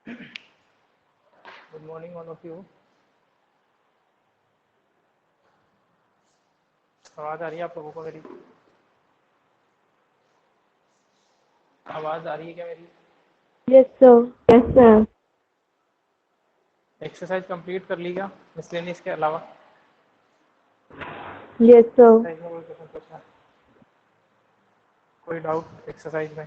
Good morning all of you. आवाज़ आ रही है आप लोगों को मेरी? आवाज़ आ रही है क्या मेरी? Yes, sir. Yes, sir. Exercise complete कर ली क्या मिसलेनियस के अलावा? Yes, sir. एक्सरसाइज में कोई क्वेश्चन पूछना है? कोई डाउट एक्सरसाइज में?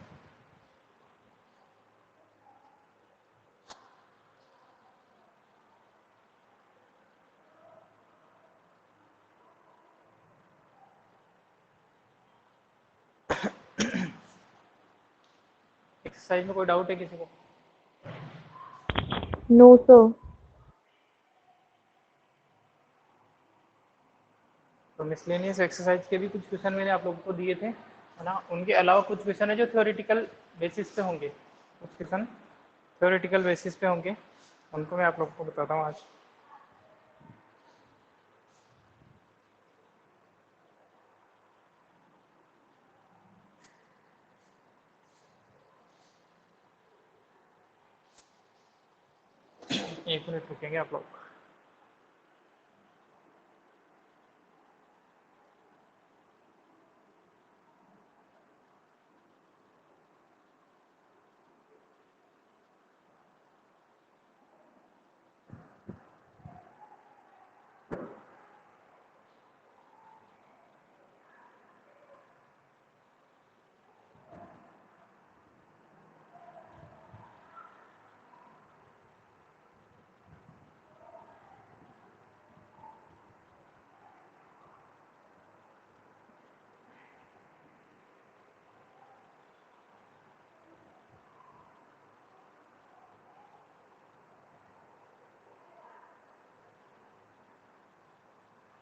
एक्सरसाइज में कोई डाउट है किसी को? No, sir. तो मिसलेनियस एक्सरसाइज के भी कुछ क्वेश्चन मैंने आप लोगों को दिए थे, है ना। उनके अलावा कुछ क्वेश्चन है जो थ्योरेटिकल बेसिस पे होंगे, कुछ क्वेश्चन थ्योरेटिकल बेसिस पे होंगे, उनको मैं आप लोगों को बताता हूँ आज। एक मिनट रुकेंगे आप लोग।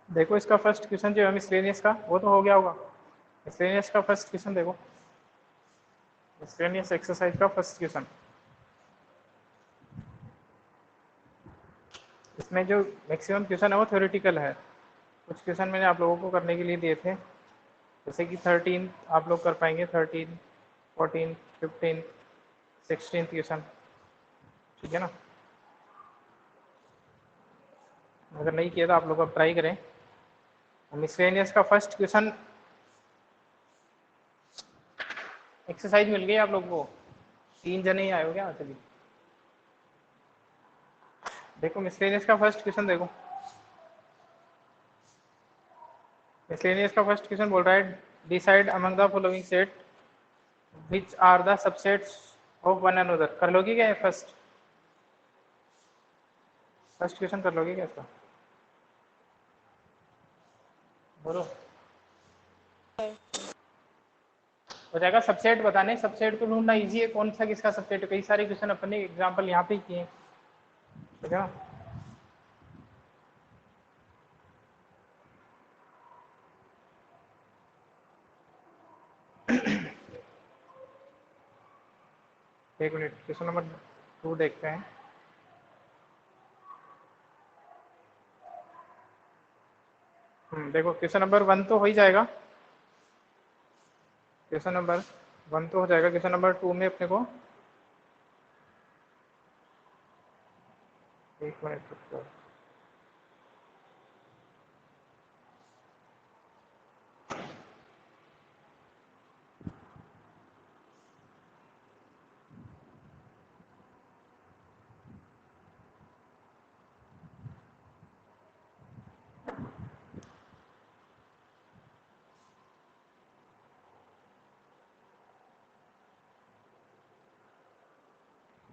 देखो इसका फर्स्ट क्वेश्चन जो है मिसलेनियस का, वो तो हो गया होगा। मिसलेनियस का फर्स्ट क्वेश्चन देखो, मिसलेनियस एक्सरसाइज का फर्स्ट क्वेश्चन। इसमें जो मैक्सिमम क्वेश्चन है वो थ्योरेटिकल है। कुछ क्वेश्चन मैंने आप लोगों को करने के लिए दिए थे, जैसे कि 13 आप लोग कर पाएंगे, 13, 14, 15, 16 क्वेश्चन, ठीक है ना। अगर नहीं किया तो आप लोग अब ट्राई करें। मिसलेनियस का फर्स्ट क्वेश्चन एक्सरसाइज मिल गई आप लोग को? 3 जने ही आए हो क्या? चलिए देखो मिसलेनियस का फर्स्ट क्वेश्चन देखो। मिसलेनियस का फर्स्ट क्वेश्चन बोल रहा है decide among the following set which are the subsets of one another. कर लोगे क्या फर्स्ट क्वेश्चन कर लोगे क्या इसका? बोलो। हो जाएगा। सबसेट बताने, सबसेट को ढूंढना इजी है, कौन सा किसका सबसेट है। कई सारे क्वेश्चन अपने एग्जांपल यहाँ पे ही किए, ठीक है ना। एक मिनट, क्वेश्चन नंबर 2 देखते हैं। देखो क्वेश्चन नंबर 1 तो हो ही जाएगा, क्वेश्चन नंबर 1 तो हो जाएगा। क्वेश्चन नंबर 2 में अपने को, एक मिनट रुको।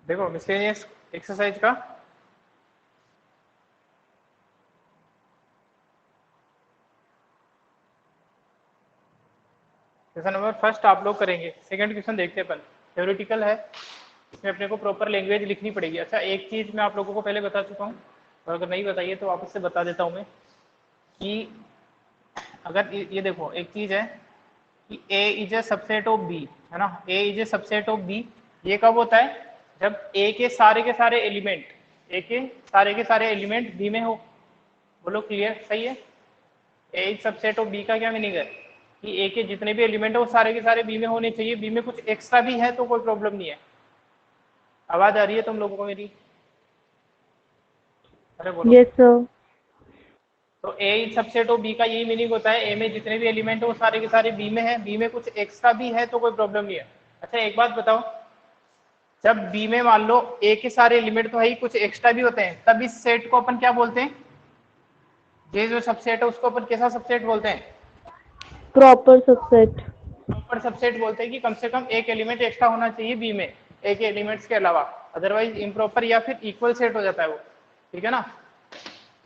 देखो मिसलेनियस एक्सरसाइज का क्वेश्चन नंबर फर्स्ट आप लोग करेंगे। सेकंड क्वेश्चन देखते हैं अपन, थ्योरेटिकल है, इसमें अपने को प्रॉपर लैंग्वेज लिखनी पड़ेगी। अच्छा एक चीज मैं आप लोगों को पहले बता चुका हूँ, और अगर नहीं बताइए तो वापस से बता देता हूँ मैं, कि अगर ये देखो एक चीज है कि A is a subset of B, है ना। A is a subset of B। ये कब होता है? जब A के सारे एलिमेंट, A के सारे एलिमेंट B में हो। बोलो क्लियर, सही है। A is subset of B का क्या मीनिंग है कि A के जितने भी एलिमेंट है वो सारे के सारे B में होने चाहिए। B में कुछ एक्स्ट्रा भी है तो कोई प्रॉब्लम नहीं है, आवाज आ रही है तुम लोगों को मेरी? अरे बोलो। Yes, sir. तो ए इज सबसेट ऑफ बी का यही मीनिंग होता है, ए में जितने भी एलिमेंट है वो सारे के सारे बी में है, बी में कुछ एक्स्ट्रा भी है तो कोई प्रॉब्लम नहीं है। अच्छा एक बात बताओ, जब बी में मान लो ए के सारे एलिमेंट तो है ही, कुछ एक्स्ट्रा भी होते हैं, तब इस सेट को अपन क्या बोलते हैं? ये जो सबसेट है उसको अपन कैसा सबसेट बोलते हैं? Proper subset. प्रॉपर सबसेट बोलते हैं कि कम से कम एक एलिमेंट एक्स्ट्रा होना चाहिए बी में एक एलिमेंट्स के अलावा, अदरवाइज इम्प्रॉपर या फिर इक्वल सेट हो जाता है वो। ठीक है ना?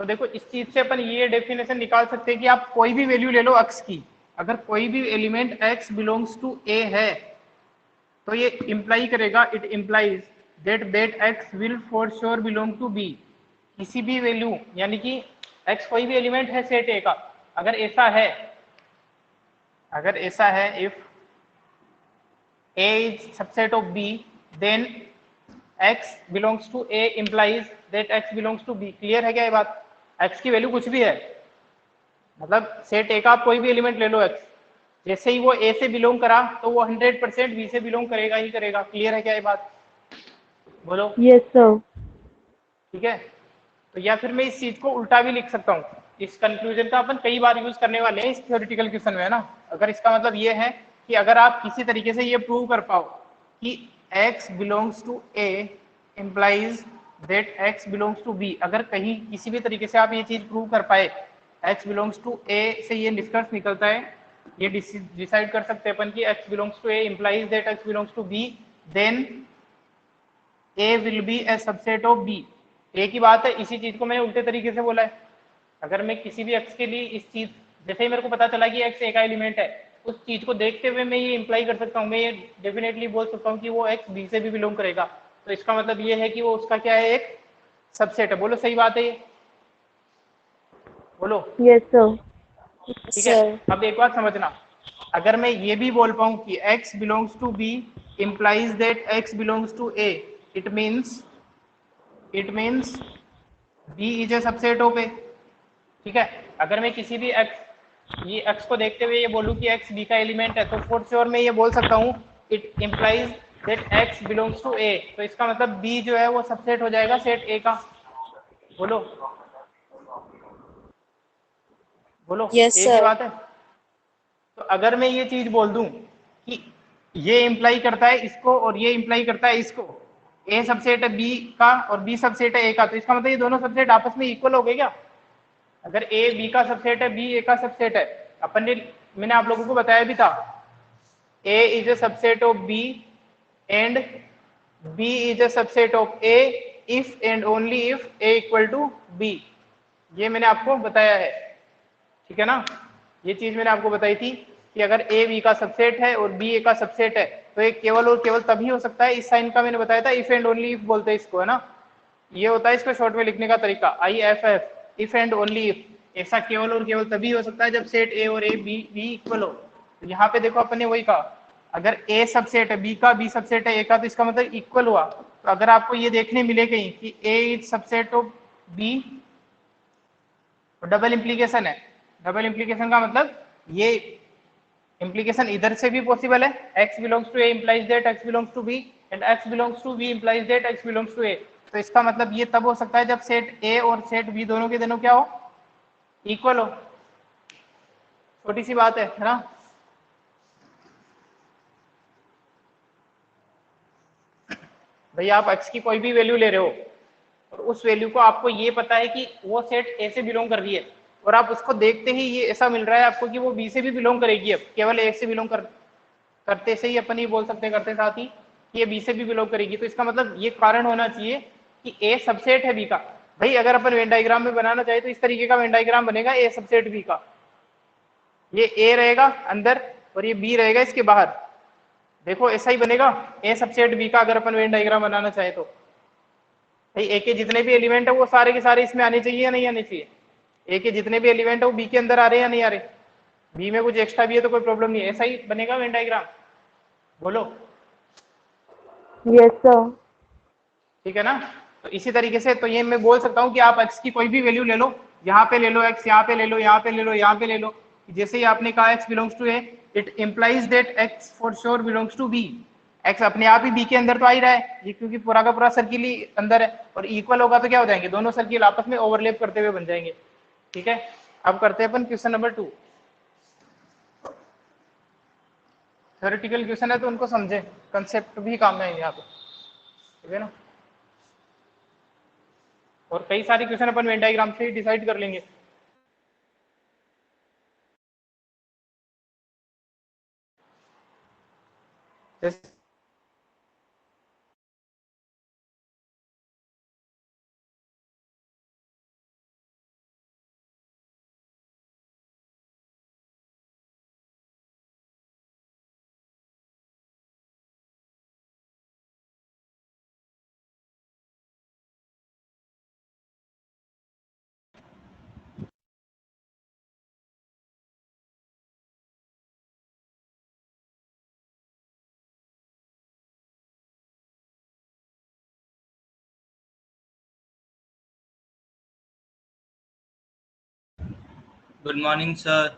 तो देखो इस चीज से अपन ये डेफिनेशन निकाल सकते हैं कि आप कोई भी वैल्यू ले लो x की, अगर कोई भी element x belongs to a है तो ये इंप्लाई करेगा, it implies that x will for sure belong to b। किसी भी वैल्यू यानी कि x कोई भी एलिमेंट है सेट a का, अगर ऐसा है if a is subset of b then x belongs to a implies that x belongs to b। Clear है क्या ये बात? x की वैल्यू कुछ भी है, मतलब सेट a का आप कोई भी एलिमेंट ले लो x, जैसे ही वो a से बिलोंग करा तो वो 100% b से बिलोंग करेगा ही करेगा। क्लियर है क्या ये बात? बोलो। Yes, sir. ठीक है, तो या फिर मैं इस चीज को उल्टा भी लिख सकता हूँ, इस कंक्लूजन का अपन कई बार यूज करने वाले हैं इस थ्योरेटिकल क्वेश्चन में, है ना? अगर इसका मतलब ये है कि अगर आप किसी तरीके से ये प्रूव कर पाओ कि x belongs to a implies that x belongs to b, अगर कहीं किसी भी तरीके से आप ये चीज प्रूव कर पाए x बिलोंग्स टू a से ये निष्कर्ष निकलता है, ये डिसाइड कर सकते हैं अपन कि x belongs to a implies that x belongs to b, then a will be a subset of b। एक ही बात है, इसी चीज को मैंने उल्टे तरीके से बोला है। अगर मैं किसी भी x के लिए इस चीज, जैसे ही मेरे को पता चला कि x a का एलिमेंट है, उस चीज को देखते हुए मैं ये इंप्लाई कर सकता हूँ, मैं ये डेफिनेटली बोल सकता हूँ कि वो x b से भी बिलोंग करेगा, तो इसका मतलब ये है कि वो उसका क्या है, एक सबसेट है। बोलो सही बात है ये? बोलो। Yes, sir. ठीक है, अब एक बात समझना, अगर मैं ये भी बोल पाऊँ कि x belongs to b implies that x belongs to a, it means b is a subset of a। ठीक है, अगर मैं किसी भी ये x को देखते हुए ये बोलूं कि x b का एलिमेंट है, तो फॉर श्योर मैं ये बोल सकता हूँ it implies that x belongs to a, तो इसका मतलब b जो है वो सबसेट हो जाएगा सेट a का। बोलो बोलो। Yes, एक ही sir. बात है। तो अगर मैं ये चीज बोल दूं कि ये इंप्लाई करता है इसको और ये इंप्लाई करता है इसको, a सबसेट है b का और b सबसेट है a का, तो इसका मतलब ये दोनों सबसेट आपस में इक्वल हो गए क्या? अगर a b का सबसेट है, b a का सबसेट है, अपन ने, मैंने आप लोगों को बताया भी था, a is a subset of b and b is a subset of a if and only if a equal to b। ये मैंने आपको बताया है, ठीक है ना? ये चीज मैंने आपको बताई थी कि अगर a b का सबसेट है और b a का सबसेट है तो ये केवल और केवल तभी हो सकता है, इस साइन का मैंने बताया था, इफ एंड ओनली इफ बोलते हैं इसको, है ना? ये होता है इसको शॉर्ट में लिखने का तरीका, IFF, if and only if. ऐसा केवल और केवल तभी हो सकता है जब सेट a और a b इक्वल हो। तो यहाँ पे देखो अपन ने वही कहा, अगर a सबसेट है b का, b सबसेट है a का, तो इसका मतलब इक्वल हुआ। तो अगर आपको ये देखने मिले कहीं कि a is subset of b, तो डबल इंप्लीकेशन है। डबल इंप्लीकेशन का मतलब ये इंप्लीकेशन इधर से भी पॉसिबल है, x belongs to a implies that x belongs to b and x belongs to b implies that x belongs to a। तो इसका मतलब ये तब हो सकता है जब सेट a और सेट b दोनों के दोनों क्या हो, इक्वल हो। छोटी सी बात है ना? भैया आप x की कोई भी वैल्यू ले रहे हो और उस वैल्यू को आपको ये पता है कि वो सेट a से बिलोंग कर रही है, और आप उसको देखते ही ये ऐसा मिल रहा है आपको कि वो b से भी बिलोंग करेगी, अब केवल a से बिलोंग करते से ही अपन ये बोल सकते हैं, करते साथ ही कि ये b से भी बिलोंग करेगी, तो इसका मतलब ये कारण होना चाहिए कि a सबसेट है b का। भाई अगर अपन वेन डायग्राम में बनाना चाहे तो इस तरीके का वेन डायग्राम बनेगा, a सबसेट b का, ये a रहेगा अंदर और ये b रहेगा इसके बाहर। देखो ऐसा ही बनेगा a सबसेट b का, अगर अपन वेन डायग्राम बनाना चाहे तो। भाई a के जितने भी एलिमेंट है वो सारे के सारे इसमें आने चाहिए या नहीं आने चाहिए? a के जितने भी एलिमेंट है वो b के अंदर आ रहे हैं या नहीं आ रहे? b में कुछ एक्स्ट्रा भी है तो कोई प्रॉब्लम नहीं है, ऐसा ही बनेगा वेन डायग्राम। बोलो। Yes, sir. ठीक है ना? तो इसी तरीके से तो ये मैं बोल सकता हूँ कि आप x की कोई भी वैल्यू ले लो, यहाँ पे ले लो x, यहाँ पे ले लो, यहाँ पे ले लो, यहाँ पे ले लो, जैसे ही आपने कहा x belongs to a, it implies that x for sure belongs to b। X अपने आप ही बी के अंदर तो आ ही रहा है, ये क्योंकि पूरा का पूरा सर्किल ही अंदर है, और इक्वल होगा तो क्या हो जाएंगे, दोनों सर्किल आपस में ओवरलैप करते हुए बन जाएंगे। ठीक है, अब करते हैं अपन क्वेश्चन नंबर 2। थ्योरेटिकल क्वेश्चन है तो उनको समझे, कंसेप्ट भी काम में आएंगे यहाँ पे। ठीक है ना, और कई सारे क्वेश्चन अपन वेन डायग्राम से ही डिसाइड कर लेंगे। जैसे Good morning, sir.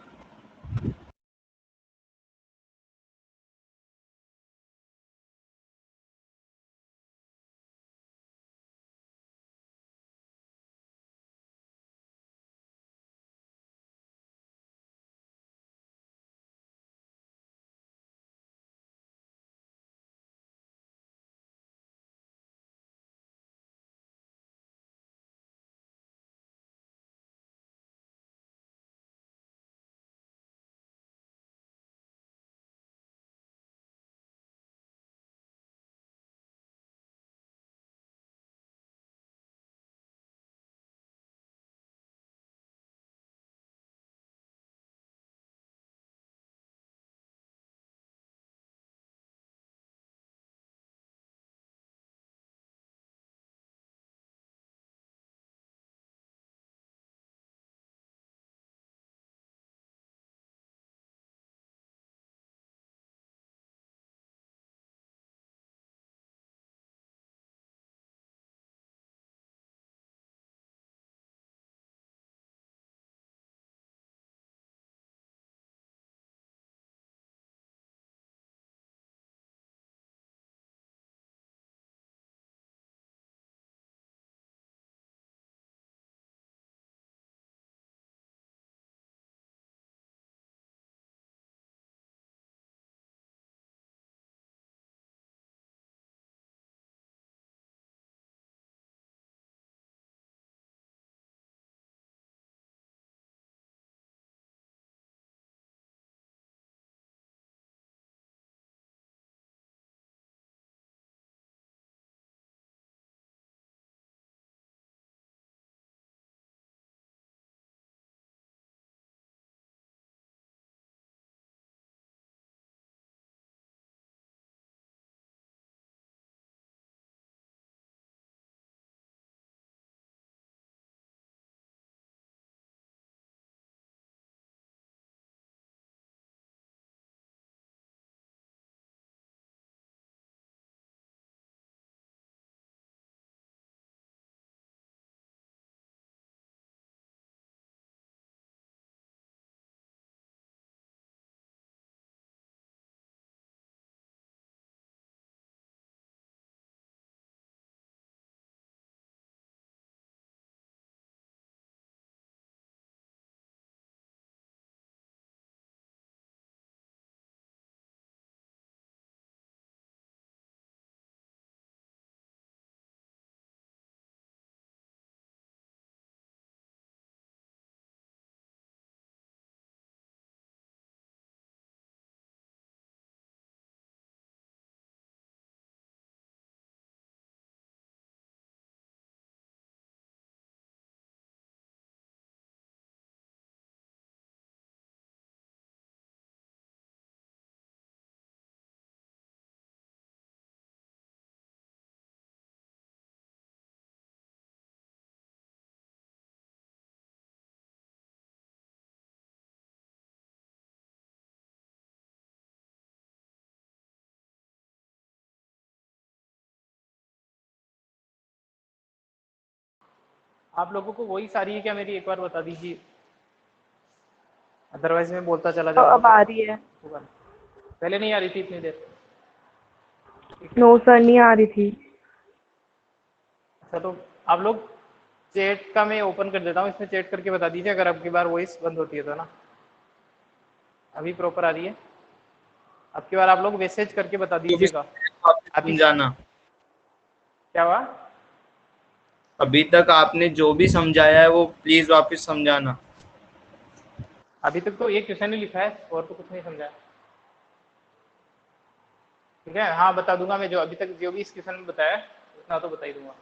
आप लोगों को वही सारी है क्या मेरी, एक बार बता दीजिए, अदरवाइज मैं बोलता चला तो जाऊंगा अब फिर आ रही है। होगा नहीं। पहले नहीं आ रही थी इतनी देर। नो सर, नहीं आ रही थी। अच्छा तो आप लोग चैट का मैं ओपन कर देता हूँ, इसमें चैट करके बता दीजिए अगर आपकी बार वॉइस बंद होती है तो ना। अभी प्रॉपर आ रही है? अब की बार आप लोग मैसेज करके बता जो भी दीजिएगा। आपने अभी समझाना, क्या हुआ? अभी तक आपने जो भी समझाया है वो प्लीज वापस समझाना। अभी तक तो एक क्वेश्चन ही लिखा है और तो कुछ नहीं समझा। ठीक है, हाँ बता दूंगा मैं, जो अभी तक जो भी इस क्वेश्चन में बताया उतना तो बता ही दूंगा।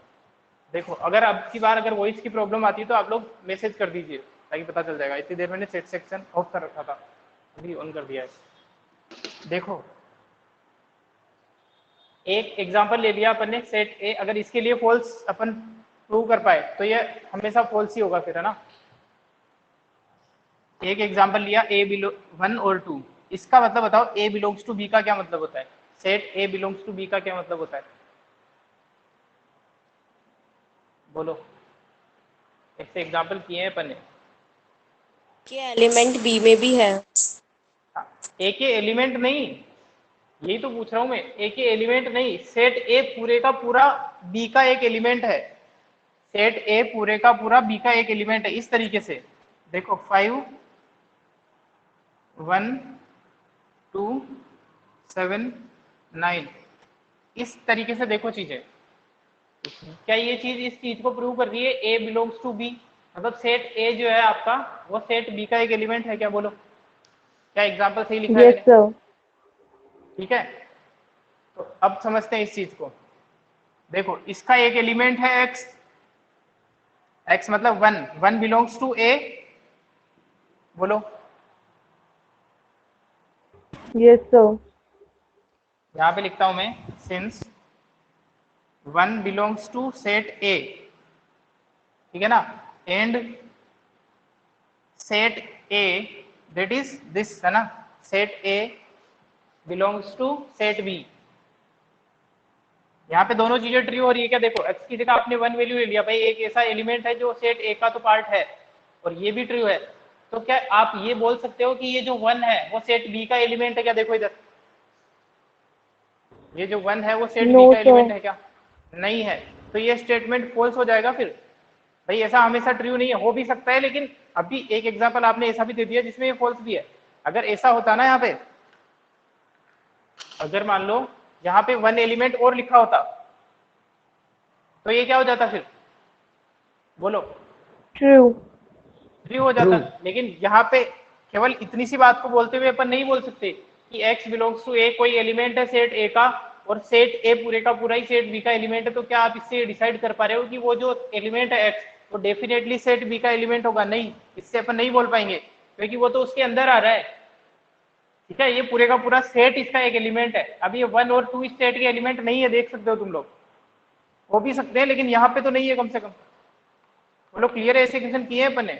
देखो अगर अब की बार अगर वॉइस की प्रॉब्लम आती है तो आप लोग मैसेज कर दीजिए ताकि पता चल जाएगा। इतनी देर मैंने चैट सेक्शन ऑफ कर रखा था, अभी ऑन कर दिया है। देखो एक एग्जांपल ले लिया अपन ने सेट ए, अगर इसके लिए फॉल्स अपन प्रूव कर पाए तो ये हमेशा फॉल्स ही होगा फिर, है ना। एक एग्जांपल लिया ए बिलो 1 और 2, इसका मतलब बताओ ए बिलोंग्स टू बी का क्या मतलब होता है? Set A belongs to B का क्या मतलब होता है? बोलो, ऐसे एग्जांपल किए हैं अपन ने। के एलिमेंट बी में भी है। ए के एलिमेंट नहीं, यही तो पूछ रहा हूं मैं, ए के एलिमेंट नहीं, सेट ए पूरे का पूरा बी का एक एलिमेंट है। सेट ए पूरे का पूरा बी का एक एलिमेंट है। इस तरीके से देखो 5 1 2 7 9, इस तरीके से देखो चीजें। क्या ये चीज इस चीज को प्रूव कर रही है ए बिलोंग्स टू बी? मतलब सेट ए जो है आपका वो सेट बी का एक एलिमेंट है क्या? बोलो, क्या एग्जांपल सही लिखा है यस मैंने? सर। ठीक है, तो अब समझते हैं इस चीज को। देखो इसका एक एलिमेंट है एक्स, एक्स मतलब 1, 1 बिलोंग्स टू ए। बोलो, यस सर। यहां पे लिखता हूं मैं since 1 belongs to set A, ठीक है ना, and set A that is this, है ना, set A belongs to set B. यहाँ पे दोनों चीजें ट्रू हो रही है क्या? देखो एक्स की जगह आपने 1 वैल्यू ले लिया, भाई एक ऐसा एलिमेंट है जो सेट ए का तो पार्ट है और ये भी ट्रू है, तो क्या आप ये बोल सकते हो कि ये जो 1 है वो सेट बी का एलिमेंट है क्या? देखो इधर, ये जो 1 है वो सेट नो बी का सर। एलिमेंट है क्या? नहीं है, तो ये स्टेटमेंट फॉल्स हो जाएगा फिर। भाई ऐसा हमेशा ट्रू नहीं है, हो भी सकता है, लेकिन अभी एक एग्जांपल आपने ऐसा भी दे दिया जिसमें ये फॉल्स भी है। अगर ऐसा होता ना यहाँ पे, अगर मान लो यहाँ पे 1 एलिमेंट और लिखा होता तो ये क्या हो जाता फिर? बोलो, ट्रू। ट्रू हो जाता। लेकिन यहाँ पे केवल इतनी सी बात को बोलते हुए अपन नहीं बोल सकते कि x बिलोंग्स टू ए कोई एलिमेंट है सेट ए का और सेट ए पूरे का पूरा ही सेट बी का एलिमेंट है। तो क्या आप इससे डिसाइड कर पा रहे हो कि वो जो एलिमेंट है x वो डेफिनेटली सेट बी का एलिमेंट होगा? नहीं, इससे अपन नहीं बोल पाएंगे क्योंकि वो तो उसके अंदर आ रहा है। ठीक है, ये पूरे का पूरा सेट इसका एक एलिमेंट है। अब ये 1 और 2 इस सेट के एलिमेंट नहीं है, देख सकते हो तुम लोग, हो भी सकते हैं लेकिन यहाँ पे तो नहीं है कम से कम। वो लोग क्लियर ऐसे क्वेश्चन किए हैं अपन ने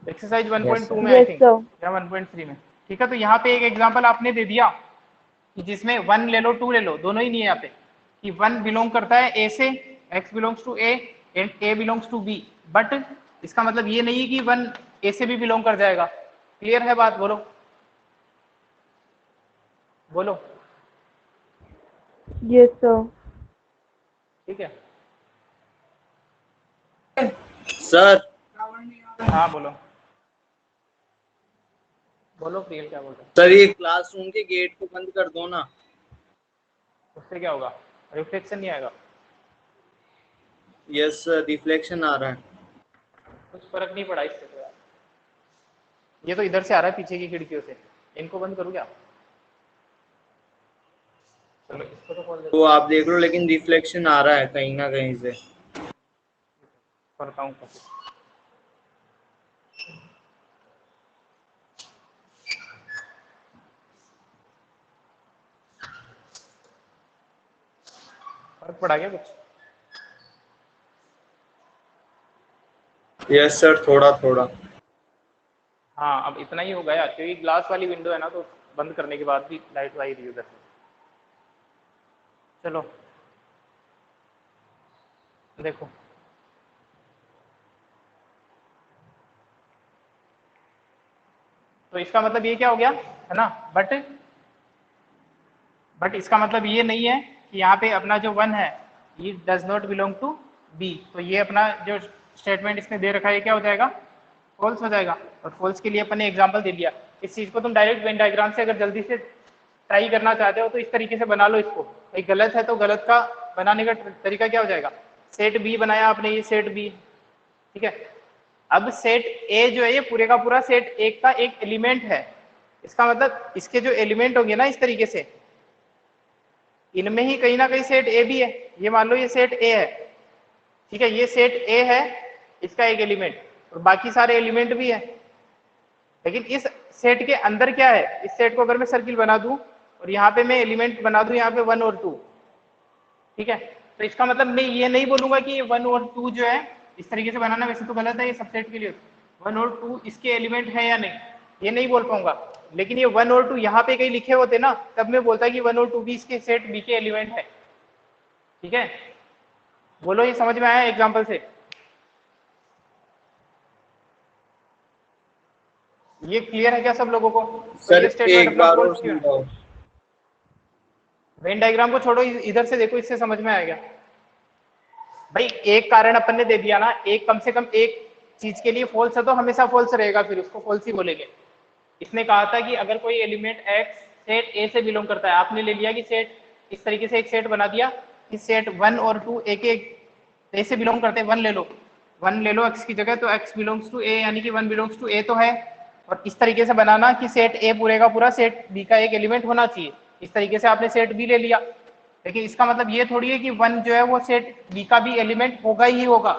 एक्सरसाइज यस 1.2 सर। में आई यस थिंक, सर। या 1.3 में। ठीक है, तो यहाँ पे एक एग्जांपल आपने दे दिया कि जिसमें 1 ले लो 2 ले लो, दोनों ही नहीं है यहाँ पे, कि 1 बिलोंग करता है ए से, x belongs to A and a belongs to b, but इसका मतलब ये नहीं है कि 1 a से भी बिलोंग कर जाएगा। क्लियर है बात? बोलो बोलो। Yes sir. ठीक है, सर हाँ बोलो बोलो, प्रियल क्या बोल रहे हैं? सर ये क्लासरूम के गेट को बंद कर दो ना। उससे क्या होगा? रिफ्लेक्शन नहीं आएगा? यस सर, रिफ्लेक्शन आ रहा है। कुछ फर्क नहीं पड़ा इससे तो यार, ये तो इधर से आ रहा है पीछे की खिड़कियों से। इनको बंद करूँ क्या? चलो इसको तो खोल तो देता हूँ, आप देख लो, लेकिन रिफ्लेक्शन आ रहा है कहीं ना कहीं से। करता हूँ कोशिश। फर्क पड़ा क्या कुछ? यस सर, थोड़ा थोड़ा। हाँ अब इतना ही हो गया क्योंकि ग्लास वाली विंडो है ना, तो बंद करने के बाद भी लाइट आई रही उधर से। चलो देखो, तो इसका मतलब ये क्या हो गया, है ना, बट बट इसका मतलब ये नहीं है कि यहाँ पे अपना जो 1 है ये does not belong to B, तो ये अपना जो स्टेटमेंट इसने दे रखा है क्या हो जाएगा, फॉल्स हो जाएगा। और फॉल्स के लिए अपन ने एग्जाम्पल दे दिया। इस चीज़ को तुम डायरेक्ट वेन डायग्राम से अगर जल्दी से ट्राई करना चाहते हो तो इस तरीके से बना लो इसको। भाई गलत है तो गलत का बनाने का तरीका क्या हो जाएगा, सेट बी बनाया आपने, ये सेट बी, ठीक है। अब सेट ए जो है ये पूरे का पूरा सेट ए का एक एलिमेंट है। इसका मतलब इसके जो एलिमेंट होंगे ना इस तरीके से, इनमें ही कहीं ना कहीं सेट ए भी है। ये मान लो ये सेट ए है, ठीक है, ये सेट ए है, इसका एक एलिमेंट, और बाकी सारे एलिमेंट भी है। लेकिन इस सेट के अंदर क्या है, इस सेट को अगर मैं सर्किल बना दूं और यहाँ पे मैं एलिमेंट बना दूं यहाँ पे 1 और 2, ठीक है, तो इसका मतलब मैं ये नहीं बोलूंगा कि ये 1 और 2 जो है इस तरीके से बनाना वैसे तो गलत है, ये सबसेट के लिए 1 और 2 इसके एलिमेंट है या नहीं ये नहीं बोल पाऊंगा। लेकिन ये 1 और 2 यहाँ पे कहीं लिखे होते ना, तब मैं बोलता कि 1 और 2 भी इसके सेट बी के एलिमेंट है, ठीक है। बोलो ये समझ में आया एग्जाम्पल से? ये क्लियर है क्या सब लोगों को? तो सर ये स्टेटमेंट एक अपना बार और फॉल्स क्यों है? समझाओ। वेन डायग्राम को छोड़ो, इधर से देखो, इससे समझ में आएगा। भाई एक कारण अपन ने दे दिया ना, एक कम से कम एक चीज के लिए फॉल्स है तो हमेशा फॉल्स रहेगा, फिर उसको फॉल्स ही बोलेंगे। इसने कहा था कि अगर कोई एलिमेंट एक्स सेट ए से बिलोंग करता है, आपने ले लिया कि सेट, इस तरीके से एक सेट बना दिया कि सेट 1 और 2 एक एक ए से बिलोंग करते हैं, 1 ले लो, 1 ले लो एक्स की जगह, तो एक्स बिलोंग्स टू ए, यानी कि 1 बिलोंग्स टू ए तो है। और इस तरीके से बनाना कि सेट ए पूरे का पूरा सेट बी का एक एलिमेंट होना चाहिए, इस तरीके से आपने सेट बी ले लिया। लेकिन इसका मतलब ये थोड़ी है कि 1 जो है वो सेट बी का भी एलिमेंट होगा ही होगा,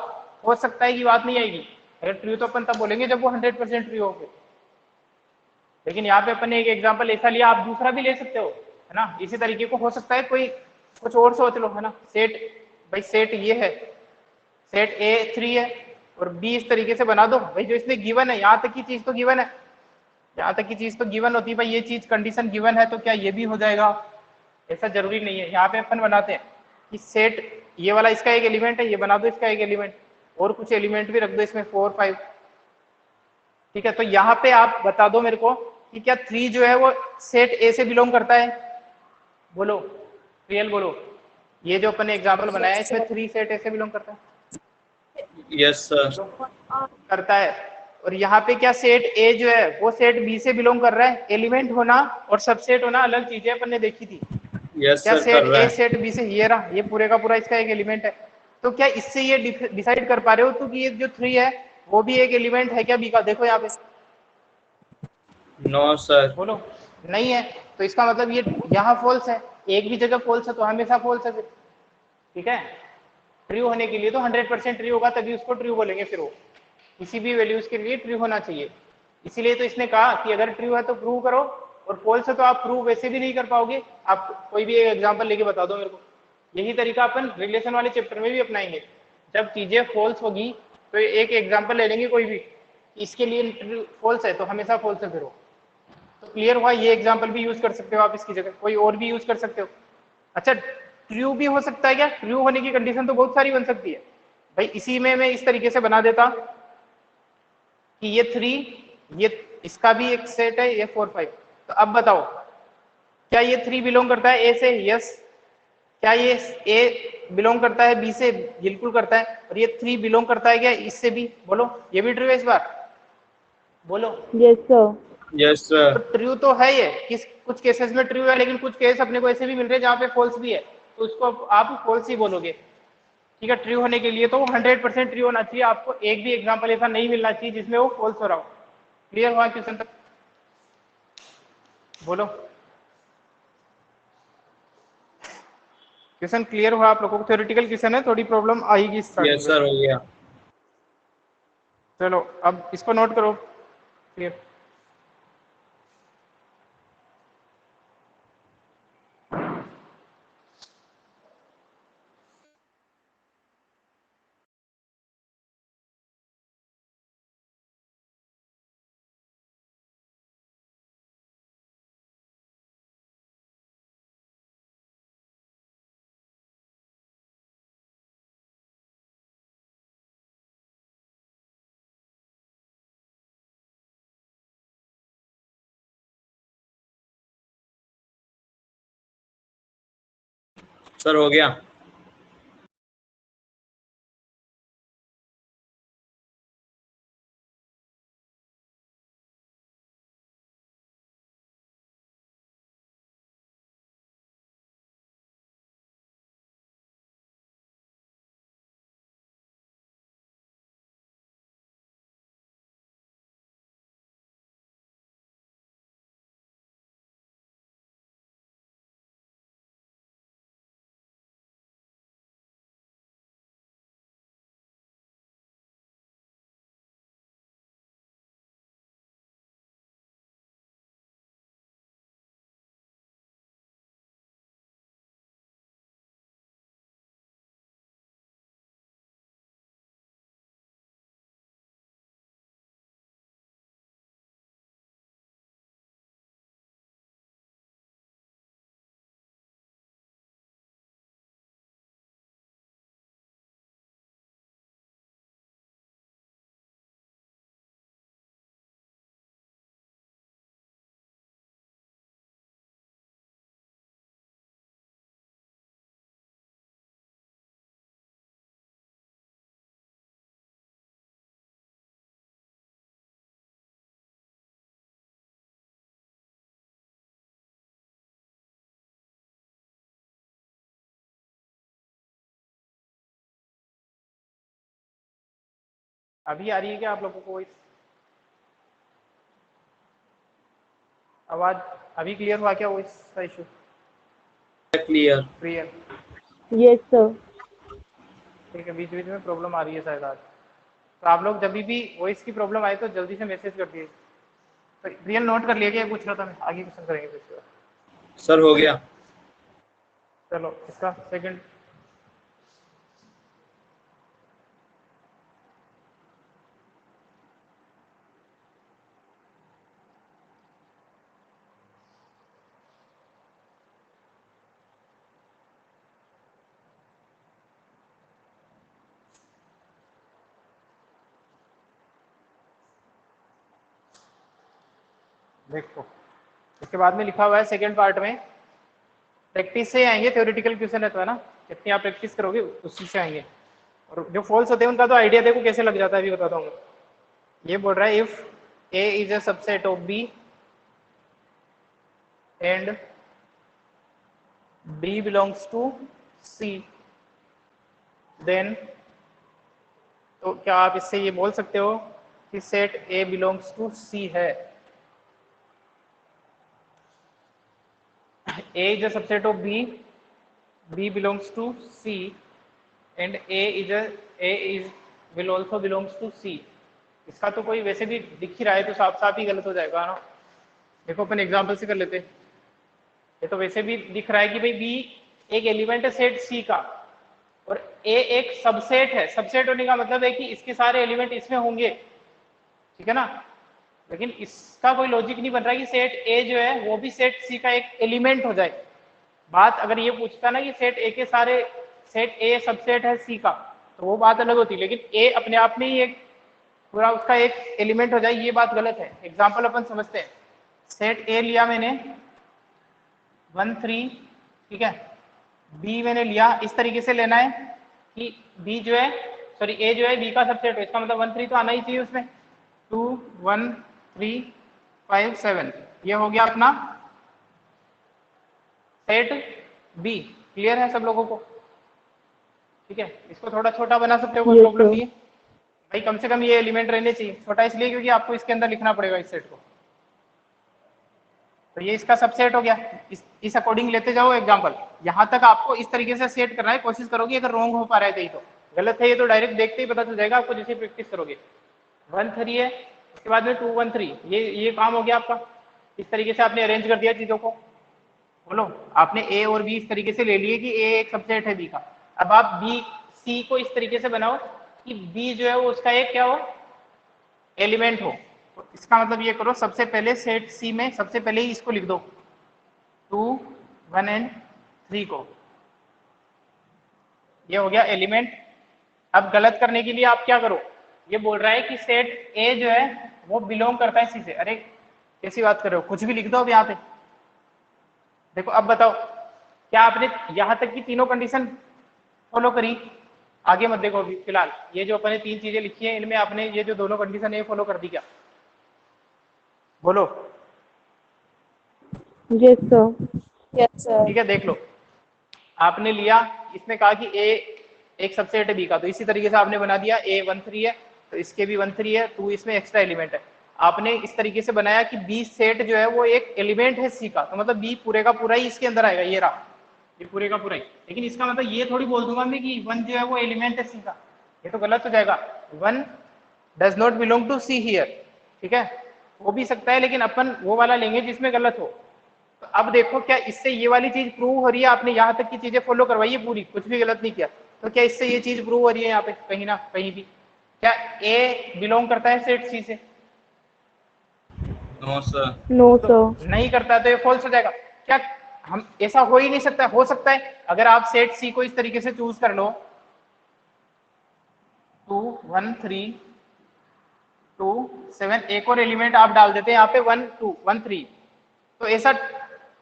हो सकता है कि बात नहीं आएगी। अगर ट्रू तो अपन तब बोलेंगे जब वो 100% ट्रू हो। लेकिन यहाँ पे अपन ने एक एग्जांपल ऐसा लिया, आप दूसरा भी ले सकते हो, है ना, इसी तरीके को हो सकता है कोई कुछ और सोच लो, है ना। सेट, भाई सेट ये है, सेट ए 3 है और बी इस तरीके से बना दो। भाई जो इसमें गिवन है, यहाँ तक की चीज तो गिवन है, यहाँ तक की चीज तो गिवन होती है, भाई ये चीज कंडीशन गिवन है तो क्या ये भी हो जाएगा, ऐसा जरूरी नहीं है। यहाँ पे अपन बनाते हैं कि सेट ये वाला इसका एक एलिमेंट है, ये बना दो इसका एक एलिमेंट, और कुछ एलिमेंट भी रख दो इसमें 4 5, ठीक है। तो यहाँ पे आप बता दो मेरे को कि क्या 3 जो है वो सेट ए से बिलोंग करता है, बोलो रियल बोलो। ये जो अपन ने एग्जाम्पल बनाया है इसमें 3 सेट ए से बिलोंग करता है, यस सर। करता है। और यहाँ पे क्या सेट ए जो है वो सेट बी से बिलोंग कर रहा है। एलिमेंट होना और सबसेट होना अलग चीजें अपन ने देखी थी। यस क्या सर कर सेट रहा ए है। सेट बी से, ये रहा, ये पूरे का पूरा इसका एक एलिमेंट है। तो क्या इससे ये डिसाइड कर पा रहे हो तो कि ये जो 3 है वो भी एक एलिमेंट है क्या बी का? देखो यहाँ पे, नो सर। बोलो नहीं है, तो इसका मतलब ये यहाँ फॉल्स है, एक भी जगह फॉल्स है तो हमेशा फॉल्स है फिर, ठीक है। ट्रू होने के लिए तो 100% ट्रू होगा तभी उसको ट्रू बोलेंगे, फिर वो किसी भी वैल्यूज के लिए ट्रू होना चाहिए। इसीलिए तो इसने कहा कि अगर ट्रू है तो प्रूव करो, और फॉल्स है तो आप प्रूव वैसे भी नहीं कर पाओगे। आप कोई भी एक एग्जाम्पल लेके बता दो मेरे को। यही तरीका अपन रिलेशन वाले चैप्टर में भी अपनाएंगे। जब चीजें फॉल्स होगी तो एक एग्जाम्पल ले लेंगे कोई भी, इसके लिए फॉल्स है तो हमेशा फॉल्स है फिर वो। तो क्लियर हुआ, ये एग्जाम्पल भी यूज कर सकते हो आप इसकी जगह, कोई और भी यूज कर सकते हो। अच्छा, ट्रू भी हो सकता है क्या? ट्रू होने की कंडीशन तो बहुत सारी बन सकती है। भाई इसी में मैं इस तरीके से बना देता कि ये 3, ये इसका भी एक सेट है, ये 4 5। तो अब बताओ क्या ये 3 बिलोंग करता है ए से? यस। क्या ये ए बिलोंग करता है बी से? बिल्कुल करता है। और ये 3 बिलोंग करता है क्या इससे भी? बोलो ये भी ट्रू है इस बार, बोलो। Yes, sir. यस तो सर। ट्रू तो है ये, किस कुछ केसेस में ट्रू है, लेकिन कुछ केस अपने को ऐसे भी मिल रहे हैं जहाँ पे फॉल्स भी है, तो उसको आप फॉल्स ही बोलोगे, ठीक है। ट्रू होने के लिए तो 100% ट्रू होना चाहिए, आपको एक भी एग्जाम्पल ऐसा नहीं मिलना चाहिए जिसमें वो फॉल्स हो रहा हो। क्लियर हुआ क्वेश्चन तक? बोलो क्वेश्चन क्लियर हुआ आप लोगों को? थ्योरेटिकल क्वेश्चन है, थोड़ी प्रॉब्लम आएगी स्टार्टिंग यस में। सर हो गया। चलो अब इसको नोट करो। क्लियर। सर हो गया। अभी आ रही है क्या आप लोगों को वॉइस? आवाज अभी क्लियर हुआ क्या वॉइस का issue? Clear. Clear. Yes sir. ठीक है, बीच बीच में प्रॉब्लम आ रही है शायद आज। तो आप लोग जब भी वॉइस की प्रॉब्लम आए तो जल्दी से मैसेज कर दिए। तो रियल नोट कर लिया, क्या पूछ रहा था मैं? आगे क्वेश्चन करेंगे फिर इसके बाद। सर हो गया। चलो इसका सेकंड। देखो इसके बाद में लिखा हुआ है सेकंड पार्ट में, प्रैक्टिस से आएंगे, थ्योरेटिकल क्वेश्चन रहता है ना, जितनी आप प्रैक्टिस करोगे उसी से आएंगे। और जो फॉल्स होते हैं उनका तो आइडिया देखो कैसे लग जाता है, अभी बताता हूँ। ये बोल रहा है if A is a subset of B and B belongs to C, then, तो क्या आप इससे ये बोल सकते हो कि set A belongs to C है? A is a subset of B, B belongs to C, and A is will also belongs to C। इसका तो कोई वैसे भी दिख ही रहा है तो साफ साफ ही गलत हो जाएगा ना। देखो अपन एग्जांपल से कर लेते हैं। ये तो वैसे भी दिख रहा है कि भाई B एक एलिमेंट है सेट C का, और A एक सबसेट है। सबसेट होने का मतलब है कि इसके सारे एलिमेंट इसमें होंगे, ठीक है ना। लेकिन इसका कोई लॉजिक नहीं बन रहा कि सेट ए जो है वो भी सेट सी का एक एलिमेंट हो जाए। बात अगर ये पूछता ना कि सेट ए के सारे, सेट ए सबसेट है सी का, तो वो बात अलग होती। लेकिन ए अपने आप में ही एक पूरा उसका एक एलिमेंट हो जाए, ये बात गलत है। एग्जाम्पल अपन समझते हैं। सेट ए लिया मैंने 1 3, ठीक है। बी मैंने लिया, इस तरीके से लेना है कि बी जो है, सॉरी ए जो है बी का सबसेट है। इसका मतलब 1 3 तो आना ही चाहिए उसमें। 2 1 3 5 7, ये हो गया अपना सेट बी। क्लियर है सब लोगों को? ठीक है, इसको थोड़ा छोटा बना सकते हो, कोई यस प्रॉब्लम सर। नहीं है भाई। कम से कम ये एलिमेंट रहने चाहिए। छोटा इसलिए क्योंकि आपको इसके अंदर लिखना पड़ेगा इस सेट को। तो ये इसका सबसेट हो गया। इस अकॉर्डिंग लेते जाओ एग्जांपल। यहां तक आपको इस तरीके से सेट करना है, कोशिश करोगे। अगर रॉन्ग हो पा रहा है तो गलत है ये तो डायरेक्ट देखते ही पता चल जाएगा आपको, जैसे प्रैक्टिस करोगे। 1 3 है, उसके बाद में 2 1 3, ये काम हो गया आपका। इस तरीके से आपने अरेंज कर दिया चीजों को। बोलो, आपने ए और बी इस तरीके से ले लिए कि ए एक सबसेट है बी का। अब आप बी सी को इस तरीके से बनाओ कि बी जो है वो उसका एक क्या हो, एलिमेंट हो। तो इसका मतलब ये करो, सबसे पहले सेट सी में सबसे पहले ही इसको लिख दो, 2 1 एंड 3 को। ये हो गया एलिमेंट। अब गलत करने के लिए आप क्या करो, ये बोल रहा है कि सेट ए जो है वो बिलोंग करता है सी से। अरे कैसी बात कर रहे हो, कुछ भी लिख दो अब यहाँ पे। देखो अब बताओ, क्या आपने यहाँ तक की तीनों कंडीशन फॉलो करी? आगे मत देखो अभी फिलहाल, ये जो अपने 3 चीजें लिखी है इनमें आपने ये जो दोनों कंडीशन है फॉलो कर दी क्या? बोलो। Yes, sir. Yes, sir. ठीक है, देख लो, आपने लिया, इसने कहा कि ए एक सबसेट है बी का, तो इसी तरीके से आपने बना दिया ए 1 3 है तो इसके भी 1 3 है, 2 इसमें एक्स्ट्रा एलिमेंट है। आपने इस तरीके से बनाया कि बी सेट जो है वो एक एलिमेंट है सी का, तो मतलब बी पूरे का पूरा ही इसके अंदर आएगा, ये रहा, ये पूरे का पूरा ही। लेकिन इसका मतलब ये थोड़ी बोल दूंगा मैं कि 1 जो है वो एलिमेंट है सी का, ये तो गलत हो जाएगा। 1 does not belong to C here, ठीक है, हो भी सकता है लेकिन अपन वो वाला लेंगे जिसमें गलत हो। तो अब देखो क्या इससे ये वाली चीज प्रूव हो रही है? आपने यहाँ तक की चीजें फॉलो करवाई है पूरी, कुछ भी गलत नहीं किया, तो क्या इससे ये चीज प्रूव हो रही है यहाँ पे कहीं ना कहीं भी? क्या ए बिलोंग करता है सेट सी से? No sir. No, तो sir. नहीं करता है तो ये फॉल्स हो जाएगा। क्या हम ऐसा हो ही नहीं सकता? हो सकता है अगर आप सेट सी को इस तरीके से चूज कर लो, 2 1 3 2 7, एक और एलिमेंट आप डाल देते हैं यहाँ पे 1 2 1 3, तो ऐसा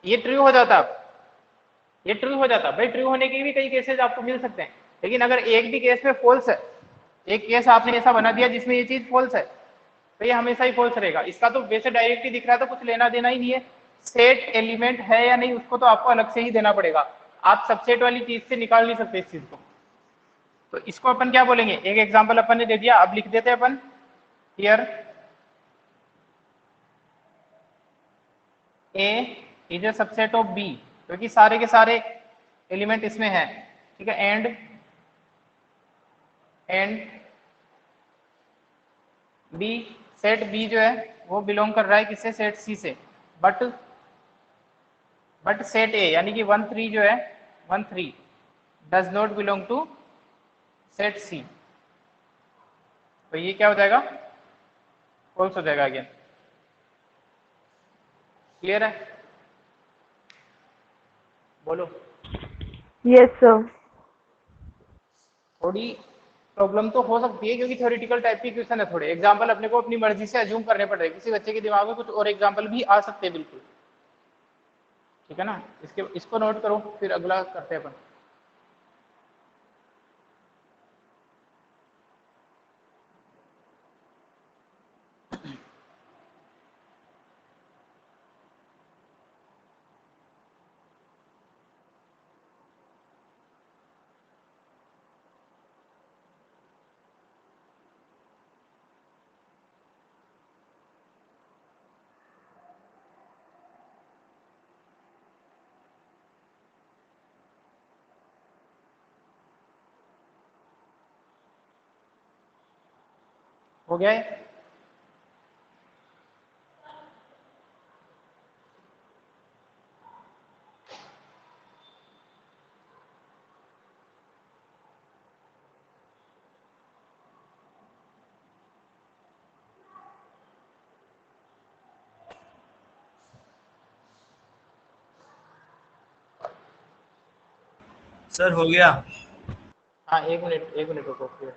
ये ट्रू हो जाता, ये ट्रू हो जाता। भाई ट्रू होने के भी कई केसेस आपको मिल सकते हैं, लेकिन अगर एक भी केस में फॉल्स है, एक केस आपने ऐसा बना दिया जिसमें ये चीज फॉल्स है, तो ये हमेशा ही फॉल्स रहेगा। इसका तो वैसे डायरेक्ट ही दिख रहा है तो कुछ लेना देना ही नहीं है, सेट एलिमेंट है या नहीं उसको तो आपको अलग से ही देना पड़ेगा, आप सबसेट वाली चीज से निकाल नहीं सकते इस चीज को। तो इसको अपन क्या बोलेंगे, एक एग्जाम्पल अपन ने दे दिया, अब लिख देते हैं अपन here A is a subset of B, क्योंकि सारे के सारे एलिमेंट इसमें है, ठीक है, एंड बी, सेट बी जो है वो बिलोंग कर रहा है किससे? सेट सी से। बट सेट ए यानी कि 1 3 जो है 1 3 does not belong to set C, तो ये क्या हो जाएगा? फॉल्स हो जाएगा अगेन। क्लियर है? बोलो। Yes, sir. थोड़ी प्रॉब्लम तो हो सकती है क्योंकि थ्योरेटिकल टाइप की क्वेश्चन है, थोड़े एग्जाम्पल अपने को अपनी मर्जी से अज्यूम करने पड़ रहे हैं, किसी बच्चे के दिमाग में कुछ और एग्जाम्पल भी आ सकते हैं बिल्कुल, ठीक है ना? इसको नोट करो, फिर अगला करते हैं अपन। हो गया है? सर हो गया। हाँ, एक मिनट रुको फिर।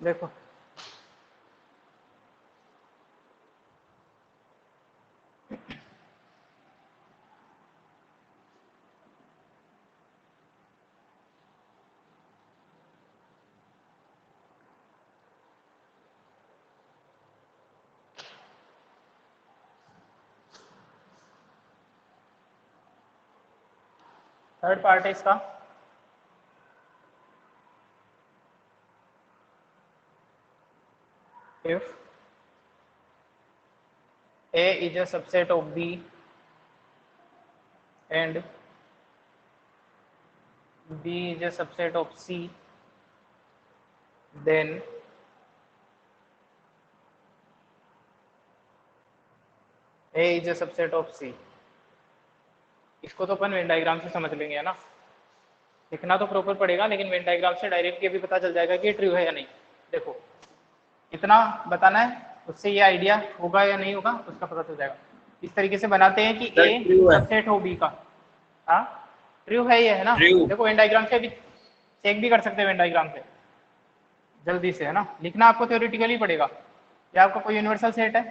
देखो थर्ड पार्ट है इसका, if A is a subset of B and B is a subset of C, then A is a subset of C। इसको तो अपन वेन डायग्राम से समझ लेंगे, है ना। लिखना तो प्रॉपर पड़ेगा, लेकिन वेन डायग्राम से डायरेक्ट ये भी पता चल जाएगा कि ये ट्रू है या नहीं। देखो इतना बताना है, उससे ये आइडिया होगा या नहीं होगा उसका पता चल जाएगा। इस तरीके से बनाते हैं कि ए सबसेट हो बी का। हाँ ट्रू है ये, है ना। देखो वेन डायग्राम से अभी चेक भी कर सकते हैं वेन डायग्राम से जल्दी से, है ना। लिखना आपको थ्योरेटिकली पड़ेगा। क्या आपका कोई यूनिवर्सल सेट है,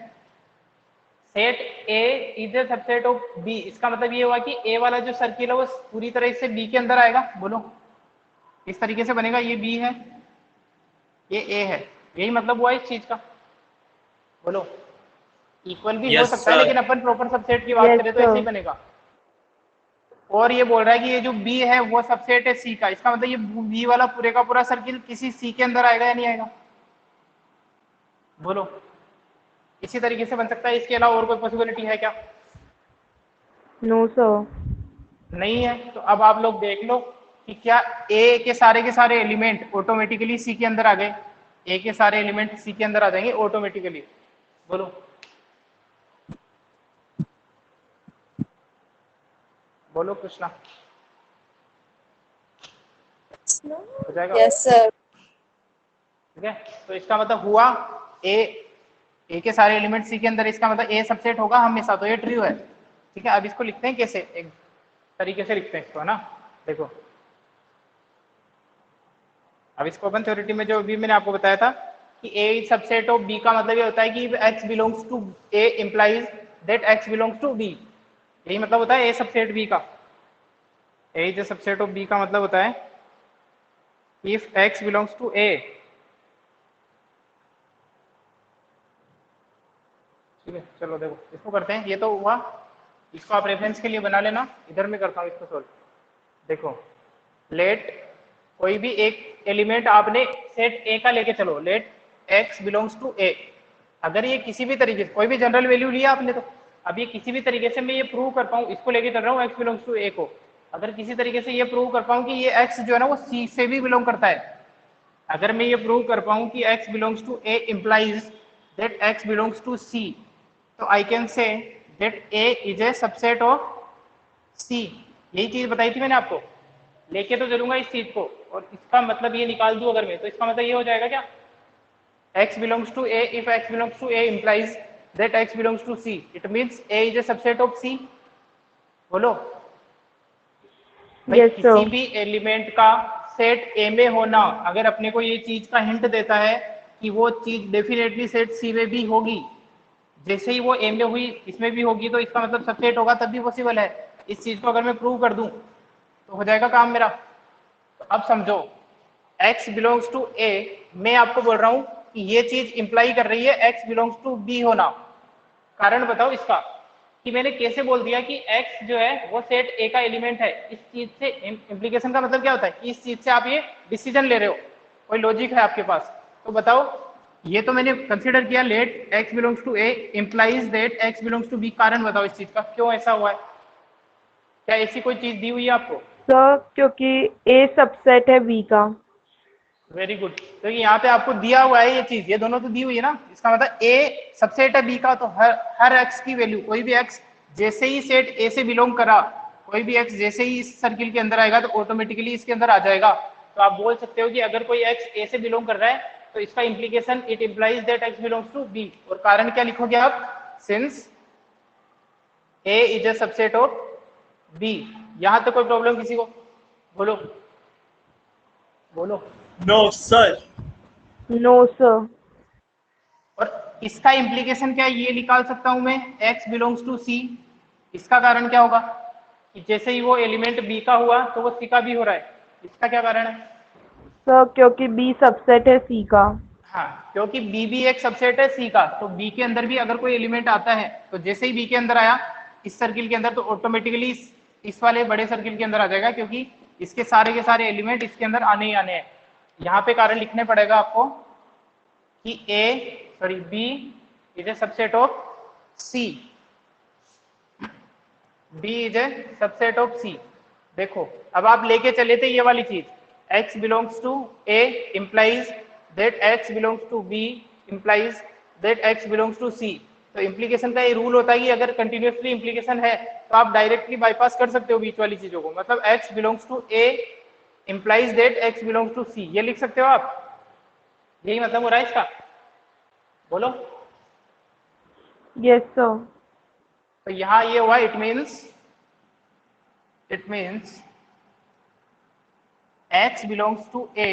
set A is a subset of B, इसका मतलब ये हुआ कि ए वाला जो सर्किल है वो पूरी तरह से बी के अंदर आएगा। बोलो इस तरीके से बनेगा, ये बी है ये ए है, यही मतलब हुआ इस चीज का। बोलो इक्वल भी हो सकता है, लेकिन अपन प्रॉपर सबसेट की बात करें तो ऐसे ही बनेगा। और ये बोल रहा है कि ये जो बी है वो सबसेट है सी का, इसका मतलब ये बी वाला पूरे का पूरा सर्किल किसी सी के अंदर आएगा या नहीं आएगा। बोलो इसी तरीके से बन सकता है, इसके अलावा और कोई पॉसिबिलिटी है क्या। No sir. नहीं है। तो अब आप लोग देख लो कि क्या ए के सारे एलिमेंट ऑटोमेटिकली सी के अंदर आ गए, ए के सारे एलिमेंट सी के अंदर आ जाएंगे ऑटोमेटिकली। बोलो बोलो कृष्णा, हो जाएगा। Yes sir. ठीक है, तो इसका मतलब हुआ ए के सारे एलिमेंट सी के अंदर, इसका मतलब ए सबसेट होगा हमेशा, तो ये ट्रू है। ठीक है, अब इसको लिखते हैं कैसे, एक तरीके से लिखते हैं इसको, है ना। देखो अब इसको अपन थ्योरिटी में जो भी मैंने आपको बताया था कि ए सबसेट ऑफ बी का मतलब ये होता है कि x belongs to A implies that x belongs to B, यही मतलब होता है ए सबसेट बी का। A is subset of B का मतलब होता है if x belongs to A. ठीक है, चलो देखो इसको करते हैं। ये तो हुआ, इसको आप रेफरेंस के लिए बना लेना, इधर में करता हूँ इसको सोल्व। देखो लेट कोई भी एक एलिमेंट आपने सेट ए का लेके चलो, लेट x बिलोंग्स टू ए। अगर ये किसी भी तरीके से कोई भी जनरल वैल्यू लिया आपने, तो अब ये किसी भी तरीके से मैं ये प्रूव कर पाऊँ, इसको लेके चल रहा हूँ x बिलोंग्स टू ए को, अगर किसी तरीके से ये प्रूव कर पाऊँ कि ये x जो है ना वो c से भी बिलोंग करता है, अगर मैं ये प्रूव कर पाऊँ कि x belongs to A implies that x belongs to c, तो I can say that a is a subset of c। यही चीज बताई थी मैंने आपको, लेके तो चलूंगा इस चीज को, और इसका मतलब ये निकाल दूं अगर मैं, तो इसका मतलब ये हो जाएगा क्या, x belongs to a, if x belongs to a implies that x belongs to c, it means a is a subset of c। बोलो भाई, किसी भी एलिमेंट का सेट ए में होना अगर अपने को ये चीज का हिंट देता है कि वो चीज डेफिनेटली सेट सी में भी होगी, जैसे ही वो ए में हुई इसमें भी होगी, तो इसका मतलब सबसेट होगा तब भी पॉसिबल है। इस चीज को अगर मैं प्रूव कर दूं तो हो जाएगा काम मेरा। तो अब समझो x बिलोंग्स टू a, मैं आपको बोल रहा हूं कि ये चीज इंप्लाई कर रही है x बिलोंग्स टू b होना। कारण बताओ इसका कि मैंने कैसे बोल दिया कि x जो है वो सेट a का एलिमेंट है। इस चीज से इंप्लीकेशन का मतलब क्या होता है कि इस चीज से आप ये डिसीजन ले रहे हो, कोई लॉजिक है आपके पास। तो बताओ, ये तो मैंने कंसीडर किया let x belongs to a implies that x belongs to b। कारण बताओ इस चीज का क्यों ऐसा हुआ है, क्या ऐसी कोई चीज दी हुई है आपको। सर क्योंकि ए सबसेट है बी का। वेरी गुड, तो यहाँ पे आपको दिया हुआ है ये चीज, ये दोनों तो दी हुई है ना, इसका मतलब ए सबसेट है बी का, तो हर एक्स की वैल्यू, कोई भी एक्स जैसे ही सेट ए से बिलोंग करा, कोई भी एक्स जैसे ही इस सर्किल के अंदर आएगा तो ऑटोमेटिकली इसके अंदर आ जाएगा। तो आप बोल सकते हो कि अगर कोई एक्स ए से बिलोंग कर रहा है तो इसका implication it implies that x belongs to B. और कारण क्या लिखोगे आप, since A is a subset of B. यहां तक कोई प्रॉब्लम किसी को, बोलो बोलो। No sir. No sir. और इसका इंप्लीकेशन क्या है, ये निकाल सकता हूं मैं, x बिलोंग्स टू c। इसका कारण क्या होगा कि जैसे ही वो एलिमेंट b का हुआ तो वो c का भी हो रहा है। इसका क्या कारण है। सर क्योंकि बी सबसेट है सी का। हाँ, क्योंकि b भी एक सबसेट है c का, तो b के अंदर भी अगर कोई एलिमेंट आता है तो जैसे ही b के अंदर आया इस सर्किल के अंदर, तो ऑटोमेटिकली इस वाले बड़े सर्किल के अंदर आ जाएगा, क्योंकि इसके सारे के सारे एलिमेंट इसके अंदर आने ही आने हैं। यहाँ पे कारण लिखने पड़ेगा आपको कि B is a subset of C, B is a subset of C. देखो अब आप लेके चले थे ये वाली चीज, x belongs to a implies that x belongs to b implies that x belongs to c। तो इम्प्लीकेशन का ये रूल होता है कि अगर कंटिन्यूसली इम्प्लीकेशन है तो आप डायरेक्टली बाईपास कर सकते हो बीच वाली चीजों को। मतलब x belongs to a implies that x belongs to c, ये लिख सकते हो आप। यही मतलब हो रहा है इसका, बोलो। Yes sir. तो यहाँ ये हुआ, it means x belongs to a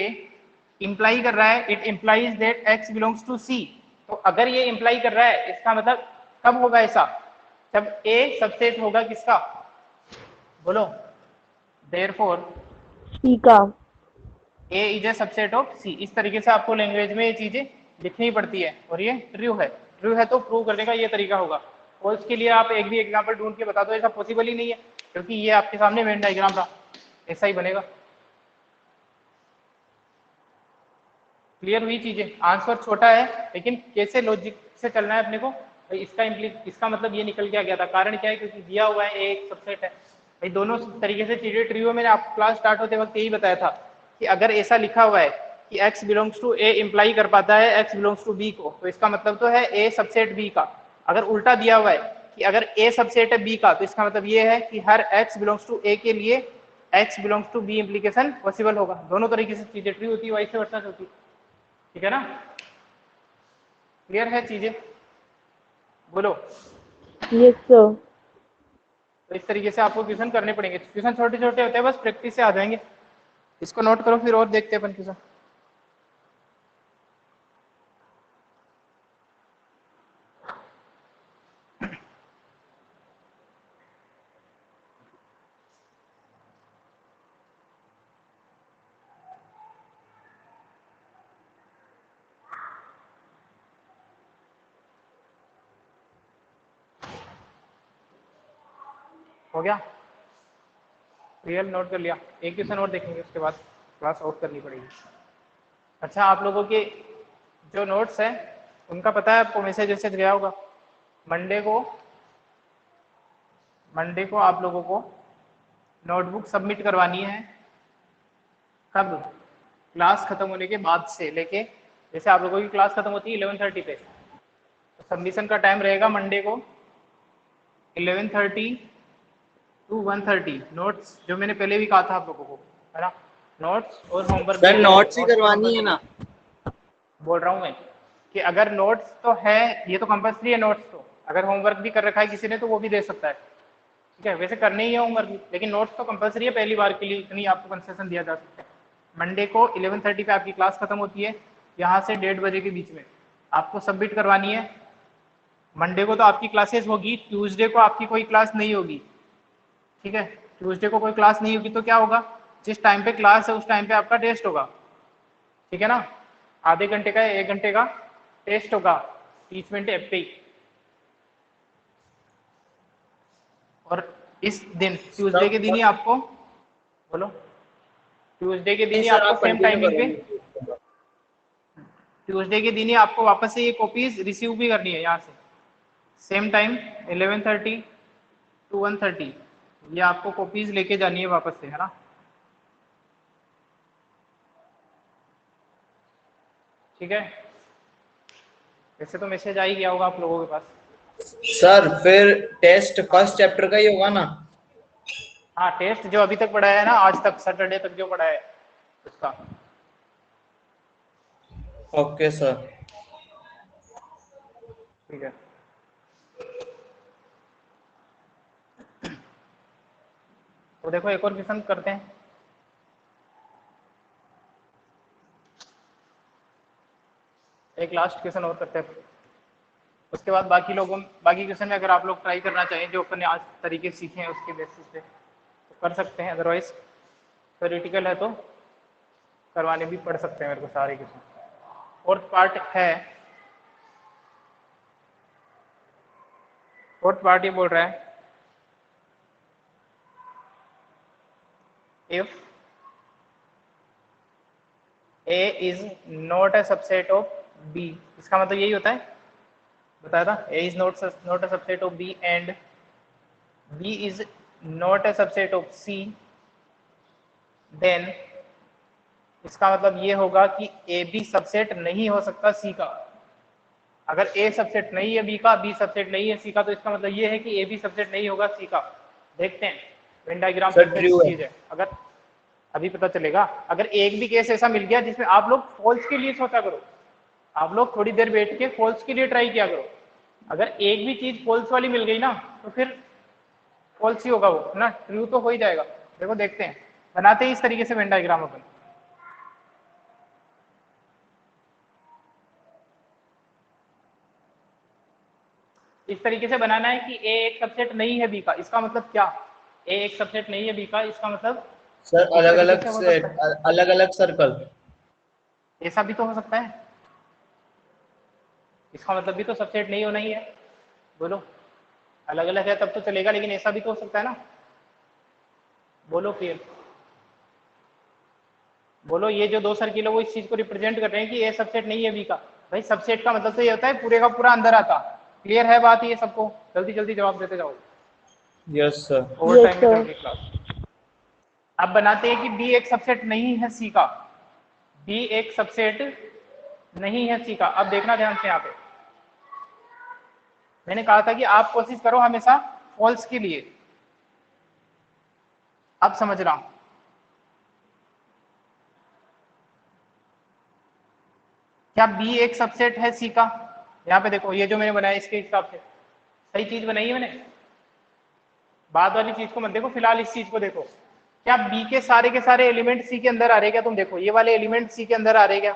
imply कर रहा है, it implies that x belongs to c। तो अगर ये इंप्लाई कर रहा है, इसका मतलब कब होगा ऐसा, जब a सबसेट होगा किसका, बोलो। देयरफॉर सी का। a is a subset of c। इस तरीके से आपको लैंग्वेज में ये चीजें लिखनी पड़ती है, और ये ट्रू है। ट्रू है तो प्रूव करने का ये तरीका होगा। और उसके लिए आप एक भी एग्जाम्पल ढूंढ के बता दो, ऐसा पॉसिबल ही नहीं है, क्योंकि ये आपके सामने वेन डायग्राम था, ऐसा ही बनेगा। क्लियर हुई चीजें? आंसर छोटा है, लेकिन कैसे लॉजिक से चलना है अपने को भाई, इसका मतलब ये निकल के आ गया था। कारण क्या है, क्योंकि दिया हुआ है एक सबसेट है भाई। दोनों तरीके से चीजें ट्रू है। मैंने आपको क्लास स्टार्ट होते वक्त यही बताया था कि अगर ऐसा लिखा हुआ है कि x belongs to a imply कर पाता है x बिलोंग्स टू b को, तो इसका मतलब तो है a सबसेट b का। अगर उल्टा दिया हुआ है कि अगर a सबसेट है b का, तो इसका मतलब ये है कि हर x बिलोंग्स टू a के लिए x belongs to b implication possible होगा। दोनों तरीके से चीजें ट्रू होती है, वैसे वर्षा होती है। ठीक है ना? क्लियर है चीजें? बोलो। Yes sir. तो इस तरीके से आपको क्वेश्चन करने पड़ेंगे। क्वेश्चन छोटे छोटे होते हैं, बस प्रैक्टिस से आ जाएंगे। इसको नोट करो, फिर और देखते हैं अपन क्वेश्चन। हो गया? रियल नोट कर लिया? एक क्वेश्चन और देखेंगे, उसके बाद क्लास आउट करनी पड़ेगी। अच्छा, आप लोगों के जो नोट्स हैं उनका पता है आपको, मैसेज वैसेज गया होगा। मंडे को आप लोगों को नोटबुक सबमिट करवानी है। कब? क्लास खत्म होने के बाद से लेके, जैसे आप लोगों की क्लास खत्म होती है 11:30 पे, तो सबमिशन का टाइम रहेगा मंडे को 11:30 टू 1:30। नोट्स जो मैंने पहले भी कहा था आप लोगों को, है ना, नोट्स और होमवर्क सर नोट्स ही करवानी है ना? बोल रहा हूँ मैं कि अगर नोट्स तो है, ये तो कंपल्सरी है नोट्स तो। अगर होमवर्क भी कर रखा है किसी ने तो वो भी दे सकता है, ठीक है। वैसे करने ही है होमवर्क भी, लेकिन नोट्स तो कंपल्सरी है, पहली बार के लिए इतनी आपको कंसेशन दिया जा सकता है। मंडे को 11:30 पे आपकी क्लास खत्म होती है, यहाँ से 1:30 बजे के बीच में आपको सबमिट करवानी है। मंडे को तो आपकी क्लासेस होगी, ट्यूसडे को आपकी कोई क्लास नहीं होगी, ठीक है। ट्यूसडे को कोई क्लास नहीं होगी तो क्या होगा, जिस टाइम पे क्लास है उस टाइम पे आपका टेस्ट होगा, ठीक है ना। आधे घंटे का 1 घंटे का टेस्ट होगा टीचमेंट ऐप पे ही। और इस दिन ट्यूसडे के दिन ही आपको, बोलो, ट्यूसडे के दिन ही आपको सेम टाइमिंग पे, ट्यूसडे के दिन ही आपको वापस से ये कॉपीज रिसीव भी करनी है यहाँ से, सेम टाइम 11:30 टू 1:30। ये आपको कॉपीज लेके जानी है वापस से, है ना। ठीक है, वैसे तो मैसेज आ ही गया होगा आप लोगों के पास। सर फिर टेस्ट फर्स्ट चैप्टर का ही होगा ना? हाँ, टेस्ट जो अभी तक पढ़ाया है ना, आज तक सैटरडे तक जो पढ़ा है उसका। Okay sir. ठीक है, तो देखो एक और क्वेश्चन करते हैं। एक लास्ट क्वेश्चन और करते हैं, उसके बाद बाकी क्वेश्चन में अगर आप लोग ट्राई करना चाहें जो अपन ने आज तरीके सीखे हैं उसके बेसिस पे तो कर सकते हैं, अदरवाइज थ्योरेटिकल है तो करवाने भी पड़ सकते हैं मेरे को सारे क्वेश्चन। फोर्थ पार्ट है, फोर्थ पार्ट ये बोल रहा है if A is not a subset of B, इसका मतलब यही होता है, बताया था, A is not a subset of B and B is not a subset of C, then इसका मतलब ये होगा कि A B सबसेट नहीं हो सकता C का। अगर A सबसेट नहीं है B का, B सबसेट नहीं है C का, तो इसका मतलब ये है कि A B सबसेट नहीं होगा C का। देखते हैं वेन डायग्राम चीज है, अगर अभी पता चलेगा। अगर एक भी केस ऐसा मिल गया जिसमें आप लोग फॉल्स के लिए सोचा करो, आप लोग थोड़ी देर बैठ के फॉल्स के लिए ट्राई किया करो, अगर एक भी चीज फॉल्स वाली मिल गई ना तो फिर फॉल्स ही होगा वो ना, ट्रू तो हो ही जाएगा। देखो देखते हैं, बनाते हैं इस तरीके से वेन डायग्राम अपन। इस तरीके से बनाना है कि A एक सबसेट नहीं है B का, इसका मतलब क्या, A एक सबसेट नहीं है B का, इसका मतलब सर अलग अलग सर्कल, ऐसा भी तो हो सकता है, इसका मतलब भी तो सबसेट नहीं होना ही है। बोलो, अलग अलग है तब तो चलेगा, लेकिन ऐसा भी तो हो सकता है ना। बोलो फिर, बोलो, ये जो दो सर्किल है वो इस चीज को रिप्रेजेंट कर रहे हैं कि ए सबसेट नहीं है बी का। भाई सबसेट का मतलब तो ये होता है पूरे का पूरा अंदर आता। क्लियर है बात ये सबको? जल्दी जल्दी जवाब देते जाओ। Yes sir. ओवर टाइम में चल रही क्लास। अब बनाते हैं कि बी एक सबसेट नहीं है सी का, बी एक सबसेट नहीं है सी का। अब देखना ध्यान से, यहाँ पे मैंने कहा था कि आप कोशिश करो हमेशा फॉल्स के लिए। अब समझ रहा हूं, क्या बी एक सबसेट है सी का? यहाँ पे देखो, ये जो मैंने बनाया इसके हिसाब से सही चीज बनाई है मैंने, बाद वाली चीज को मत देखो, फिलहाल इस चीज को देखो। क्या बी के सारे एलिमेंट सी के अंदर आ रहे क्या? तुम देखो, ये वाले एलिमेंट सी के अंदर आ रहे क्या?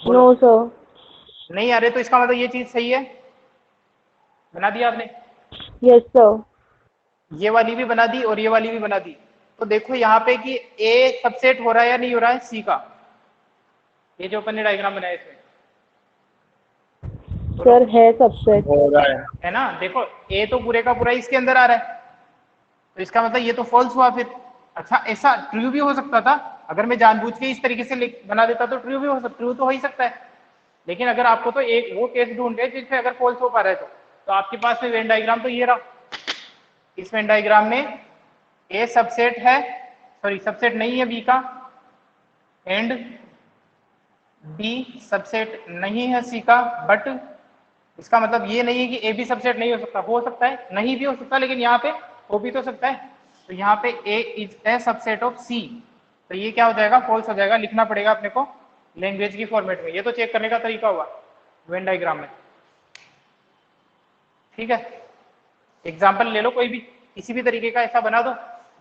No sir. नहीं आ रहे, तो इसका मतलब ये चीज सही है। बना दिया आपने? Yes sir. ये वाली भी बना दी और ये वाली भी बना दी। तो देखो यहाँ पे कि ए सबसेट हो रहा है या नहीं हो रहा है सी का, ये जो अपन ने डायग्राम बनाया इसमें सर है सबसेट, हो रहा है ना। देखो ए तो पूरे का पूरा इसके अंदर आ रहा है, तो इसका मतलब ये तो फॉल्स हुआ फिर। अच्छा, ऐसा ट्रू भी हो सकता था, अगर मैं जानबूझ के इस तरीके से बना देता तो ट्रू भी हो सकता, ट्रू तो हो ही सकता है। लेकिन अगर आपको तो एक वो केस ढूंढे जिसमें अगर फॉल्स हो पा रहा है तो आपके पास में वेन डायग्राम तो ये रहा। इस वेन डायग्राम में ए सबसेट है, सॉरी सबसेट नहीं है बी का, एंड बी सबसेट नहीं है सी का, बट इसका मतलब ये नहीं है कि ए बी सबसेट नहीं हो सकता है, नहीं भी हो सकता, लेकिन यहाँ पे हो भी तो सकता है। तो यहाँ पे ए इज ए सबसेट ऑफ सी, तो ये क्या हो जाएगा? फॉल्स हो जाएगा। लिखना पड़ेगा अपने को लैंग्वेज की फॉर्मेट में। ये तो चेक करने का तरीका हुआ वेन डायग्राम में, ठीक है। एग्जाम्पल ले लो कोई भी, किसी भी तरीके का ऐसा बना दो।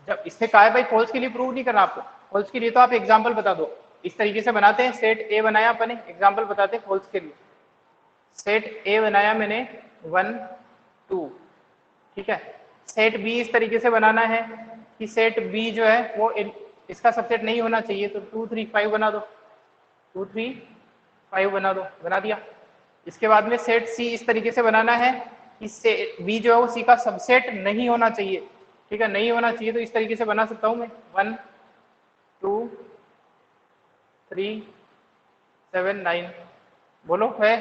जब इससे कहा है भाई फॉल्स के लिए प्रूव नहीं करना आपको, फॉल्स के लिए तो आप एग्जाम्पल बता दो। इस तरीके से बनाते हैं, सेट ए बनाया अपने, एग्जाम्पल बताते हैं फॉल्स के लिए। सेट ए बनाया मैंने 1 2, ठीक है। सेट बी इस तरीके से बनाना है कि सेट बी जो है वो इसका सबसेट नहीं होना चाहिए, तो 2 3 5 बना दो, 2 3 5 बना दो, बना दिया। इसके बाद में सेट सी इस तरीके से बनाना है कि बी जो है वो सी का सबसेट नहीं होना चाहिए, ठीक है, नहीं होना चाहिए। तो इस तरीके से बना सकता हूं मैं 1 2 3 7 9। बोलो, है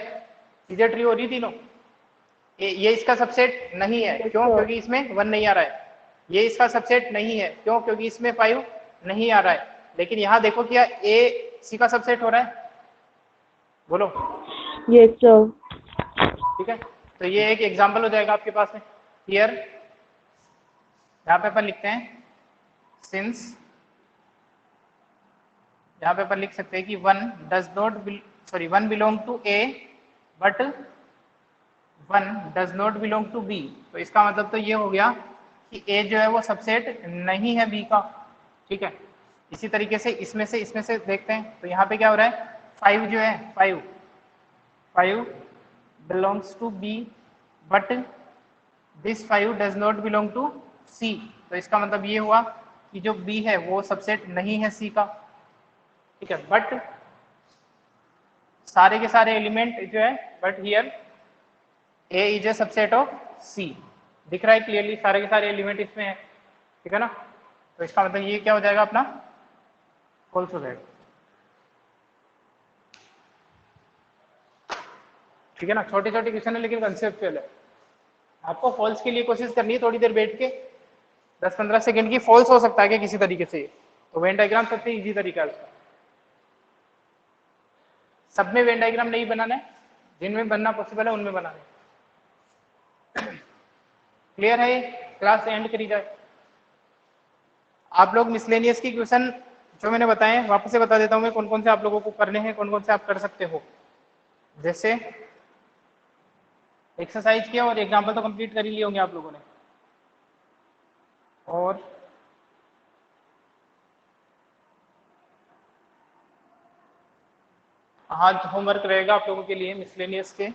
चीजें ट्री हो रही तीनों? ये इसका सबसेट नहीं है, क्यों? क्योंकि इसमें 1 नहीं आ रहा है। ये इसका सबसेट नहीं है, क्यों? क्योंकि इसमें 5 नहीं आ रहा है। लेकिन यहाँ देखो, क्या ए सी का सबसेट हो रहा है? बोलो। Yes sir. ठीक है, तो ये एक एग्जांपल हो जाएगा आपके पास में। हियर यहाँ पे अपन लिखते हैं सिंस, यहाँ पे अपन लिख सकते हैं कि 1 does not sorry 1 belong to A but 1 does not belong to B. तो इसका मतलब तो ये हो गया कि ए जो है वो सबसेट नहीं है बी का, ठीक है। इसी तरीके से इसमें से देखते हैं, तो यहाँ पे क्या हो रहा है? 5 जो है 5 belongs to B but this 5 does not belong to C. तो इसका मतलब ये हुआ कि जो बी है वो सबसेट नहीं है सी का, ठीक है। बट सारे के सारे एलिमेंट जो है, but here A is a subset of C. दिख रहा है क्लियरली? सारे के सारे एलिमेंट इसमें है, ठीक है ना। तो इसका मतलब ये क्या हो जाएगा अपना, फॉल्स हो जाएगा। ठीक है ना, छोटे छोटे क्वेश्चन है लेकिन कंसेप्चुअल है। आपको फॉल्स के लिए कोशिश करनी है थोड़ी देर बैठ के, 10-15 सेकंड की। फॉल्स हो सकता है क्या किसी तरीके से, तो वेन डायग्राम सबसे इजी तरीका है उसका। सब में वेन डायग्राम नहीं बनाना है, जिनमें बनना पॉसिबल है उनमें बनाना है। क्लियर है, क्लास एंड करी जाए। आप लोग मिसलेनियस की क्वेश्चन जो मैंने बताए वापस से बता देता हूँ मैं, कौन कौन से आप लोगों को करने हैं, कौन कौन से आप कर सकते हो। जैसे एक्सरसाइज किया और एग्जाम्पल तो कंप्लीट कर ही लिए होंगे आप लोगों ने। और आज होमवर्क रहेगा आप लोगों के लिए मिसलेनियस के,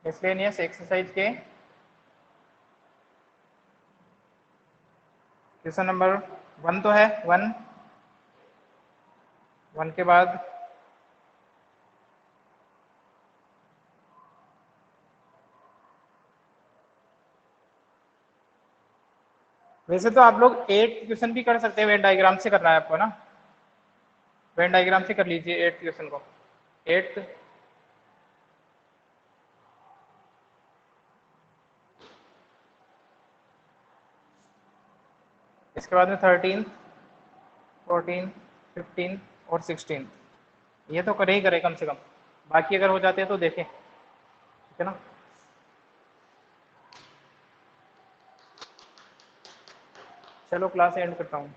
मिसलेनियस एक्सरसाइज के क्वेश्चन नंबर 1 तो है, 1 के बाद वैसे तो आप लोग 8 क्वेश्चन भी कर सकते हैं, वेन डायग्राम से करना है आपको ना, वेन डायग्राम से कर लीजिए 8 क्वेश्चन को। 8 इसके बाद में 13, 14, 15 और 16, ये तो करे ही करे कम से कम, बाकी अगर हो जाते हैं तो देखें। ठीक है ना, चलो क्लास एंड करता हूँ।